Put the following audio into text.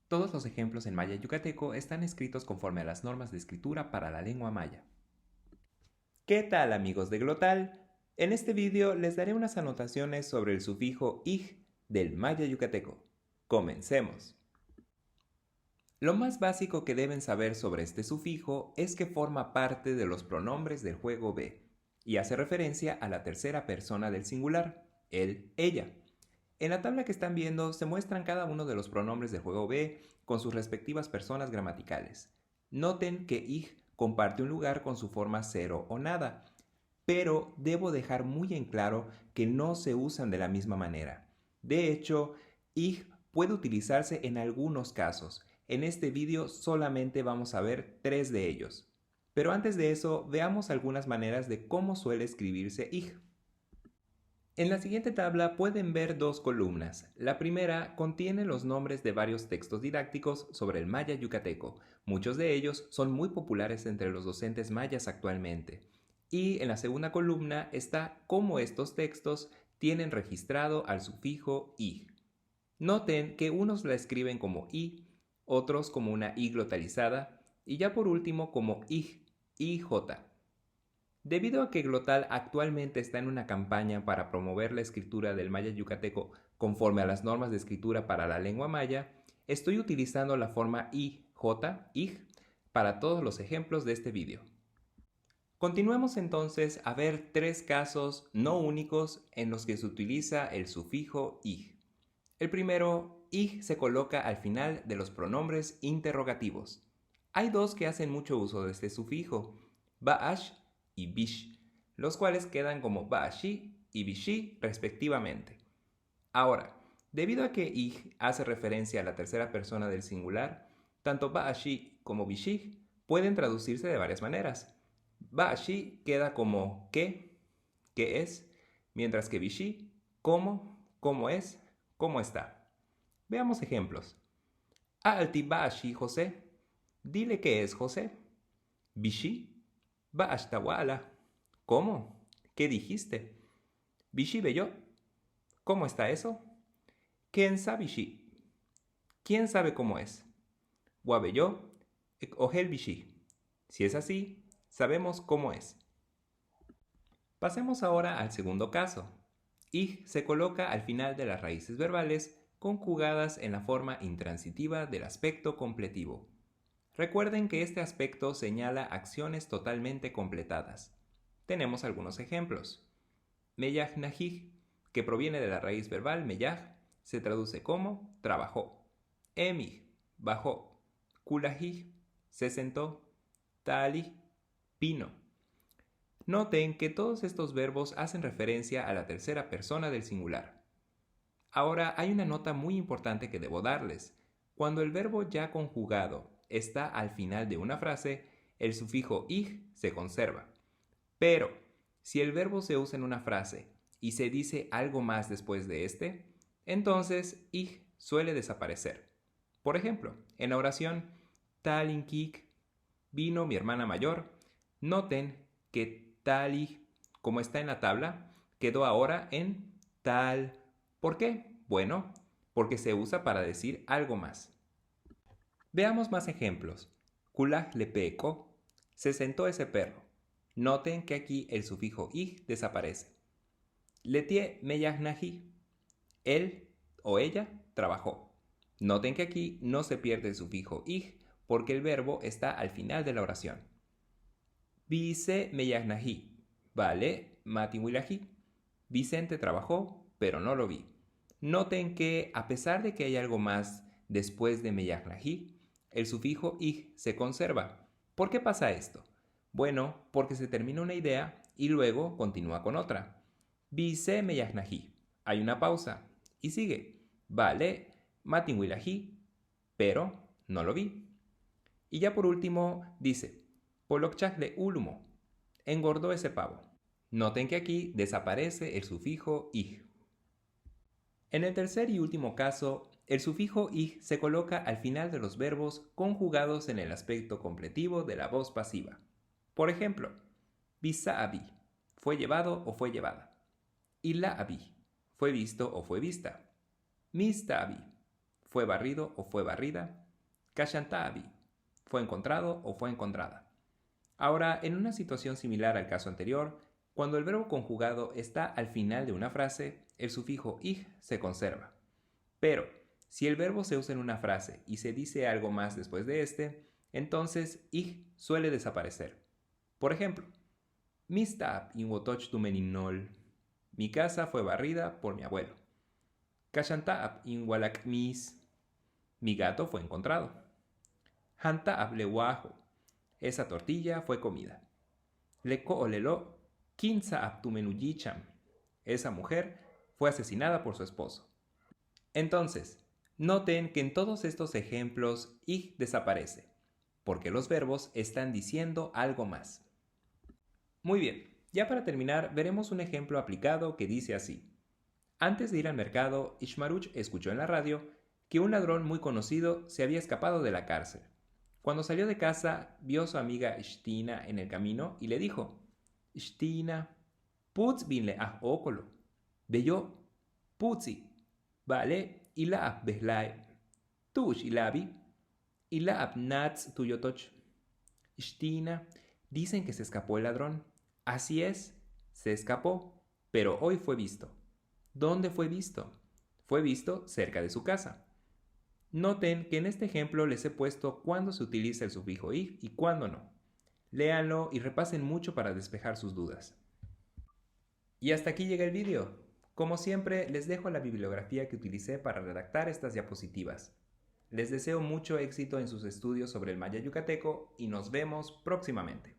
Todos los ejemplos en maya yucateco están escritos conforme a las normas de escritura para la lengua maya. ¿Qué tal, amigos de Glotal? En este vídeo les daré unas anotaciones sobre el sufijo ij del maya yucateco. Comencemos. Lo más básico que deben saber sobre este sufijo es que forma parte de los pronombres del juego be y hace referencia a la tercera persona del singular, él, ella. En la tabla que están viendo se muestran cada uno de los pronombres del juego be con sus respectivas personas gramaticales. Noten que ij comparte un lugar con su forma cero o nada, pero debo dejar muy en claro que no se usan de la misma manera. De hecho, ij puede utilizarse en algunos casos. En este vídeo solamente vamos a ver 3 de ellos. Pero antes de eso, veamos algunas maneras de cómo suele escribirse ij. En la siguiente tabla pueden ver 2 columnas. La primera contiene los nombres de varios textos didácticos sobre el maya yucateco. Muchos de ellos son muy populares entre los docentes mayas actualmente. Y en la segunda columna está cómo estos textos tienen registrado al sufijo ij. Noten que unos la escriben como i, otros como una i glotalizada y ya por último como ij, ij. Debido a que Glotal actualmente está en una campaña para promover la escritura del maya yucateco conforme a las normas de escritura para la lengua maya, estoy utilizando la forma ij, ij, para todos los ejemplos de este vídeo. Continuemos entonces a ver 3 casos no únicos en los que se utiliza el sufijo ij. El primero, ij se coloca al final de los pronombres interrogativos. Hay 2 que hacen mucho uso de este sufijo, ba'ash y bish, los cuales quedan como ba'ashi y bishi respectivamente. Ahora, debido a que ij hace referencia a la tercera persona del singular, tanto ba'ashi como bishi pueden traducirse de varias maneras. Ba'ashi queda como qué es, mientras que bishi, cómo es, cómo está. Veamos ejemplos. A'alti ba'ashi José, dile qué es José. Bishi, ba'ashtawala, ¿cómo? ¿Qué dijiste? Bishi beyo, ¿cómo está eso? ¿Quién sabe bishi? ¿Quién sabe cómo es? Wabeyo, ek ohel bishi. Si es así, sabemos cómo es. Pasemos ahora al segundo caso. Ij se coloca al final de las raíces verbales conjugadas en la forma intransitiva del aspecto completivo. Recuerden que este aspecto señala acciones totalmente completadas. Tenemos algunos ejemplos. Meyaj najij, que proviene de la raíz verbal meyaj, se traduce como trabajó. Emij, bajó. Kulajij, se sentó. Taalij, vino. Noten que todos estos verbos hacen referencia a la tercera persona del singular. Ahora hay una nota muy importante que debo darles. Cuando el verbo ya conjugado está al final de una frase, el sufijo ij se conserva. Pero, si el verbo se usa en una frase y se dice algo más después de este, entonces ij suele desaparecer. Por ejemplo, en la oración Talinkik, vino mi hermana mayor, noten que Tali, como está en la tabla, quedó ahora en tal. ¿Por qué? Bueno, porque se usa para decir algo más. Veamos más ejemplos. Kulaj lepeco, se sentó ese perro. Noten que aquí el sufijo ij desaparece. Letie meyajnaji, él o ella trabajó. Noten que aquí no se pierde el sufijo ij porque el verbo está al final de la oración. Vice meyajnaji, vale, matiwilaji. Vicente trabajó, pero no lo vi. Noten que a pesar de que hay algo más después de meyajnaji, el sufijo ij se conserva. ¿Por qué pasa esto? Bueno, porque se termina una idea y luego continúa con otra. Vice meyajnaji, hay una pausa y sigue. Vale, matiwilaji, pero no lo vi. Y ya por último dice, polokchakle ulumo, engordó ese pavo. Noten que aquí desaparece el sufijo ij. En el tercer y último caso, el sufijo ij se coloca al final de los verbos conjugados en el aspecto completivo de la voz pasiva. Por ejemplo, bisaabi, fue llevado o fue llevada. Ilaabi, fue visto o fue vista. Mistaabi, fue barrido o fue barrida. Kashantabi, fue encontrado o fue encontrada. Ahora, en una situación similar al caso anterior, cuando el verbo conjugado está al final de una frase, el sufijo ig se conserva. Pero, si el verbo se usa en una frase y se dice algo más después de este, entonces ig suele desaparecer. Por ejemplo, Mistab inwotoch tumeninol. Mi casa fue barrida por mi abuelo. Kashantaab inwalakmis. Mi gato fue encontrado. Hantaab lewajo. Esa tortilla fue comida. Leko olelo kinsaab tumenuyicham. Esa mujer fue asesinada por su esposo. Entonces, noten que en todos estos ejemplos ig desaparece, porque los verbos están diciendo algo más. Muy bien, ya para terminar veremos un ejemplo aplicado que dice así. Antes de ir al mercado, Ishmaruch escuchó en la radio que un ladrón muy conocido se había escapado de la cárcel. Cuando salió de casa, vio a su amiga Ishtina en el camino y le dijo: Ishtina, putz binle ah okolo. Bello, putzi. Vale, ilaab behlai. Tush ilabi. Ilaab nats tuyotoch. Ishtina, dicen que se escapó el ladrón. Así es, se escapó, pero hoy fue visto. ¿Dónde fue visto? Fue visto cerca de su casa. Noten que en este ejemplo les he puesto cuándo se utiliza el sufijo ig y cuándo no. Léanlo y repasen mucho para despejar sus dudas. Y hasta aquí llega el vídeo. Como siempre, les dejo la bibliografía que utilicé para redactar estas diapositivas. Les deseo mucho éxito en sus estudios sobre el maya yucateco y nos vemos próximamente.